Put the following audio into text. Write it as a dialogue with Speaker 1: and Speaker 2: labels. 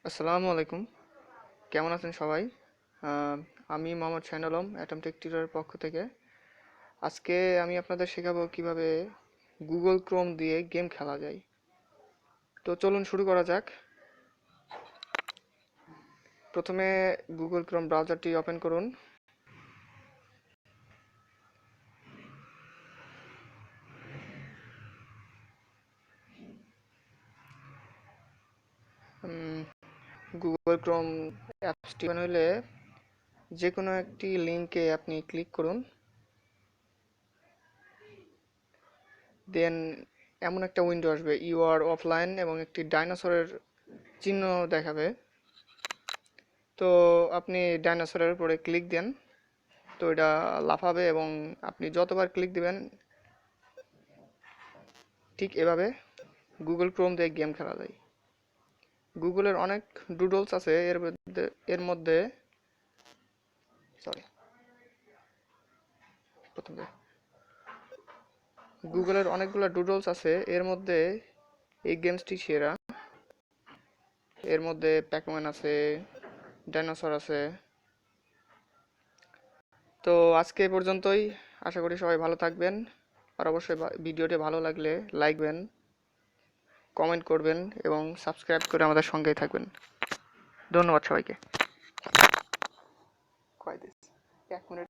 Speaker 1: আসসালামু আলাইকুম। কেমন আছেন সবাই? আহ, আমি মোহাম্মদ শাহিন আলম অ্যাটম টেক টিউটরের পক্ষ থেকে। আজকে আমি আপনাদের শেখাবো কিভাবে গুগল ক্রোম দিয়ে গেম খেলা যায়। তো চলুন শুরু করা যাক। প্রথমে গুগল ক্রোম ব্রাউজারটি ওপেন করুন। গুগল ক্রোম অ্যাপসটি ওপেন হলে যে কোনো একটি লিঙ্কে আপনি ক্লিক করুন। দেন এমন একটা উইন্ডো আসবে, ইউ আর অফলাইন, এবং একটি ডাইনোসরের চিহ্ন দেখাবে। তো আপনি ডাইনোসরের উপরে ক্লিক দেন। তো এটা লাফাবে এবং আপনি যতবার ক্লিক দিবেন ঠিক এভাবে গুগল ক্রোম দিয়ে গেম খেলা যায়। গুগলের অনেক ডুডলস আছে, এর মধ্যে সরি প্রথমে গুগলের অনেকগুলো ডুডলস আছে, এর মধ্যে এই গেমসটি সেরা। এর মধ্যে প্যাকম্যান আছে, ডাইনোসর আছে। তো আজকে এ পর্যন্তই। আশা করি সবাই ভালো থাকবেন। আর অবশ্যই ভিডিওটি ভালো লাগলে লাইক দেবেন, কমেন্ট করবেন এবং সাবস্ক্রাইব করে আমাদের সঙ্গেই থাকবেন। ধন্যবাদ সবাইকে। কয় দিস 1 মিনিট।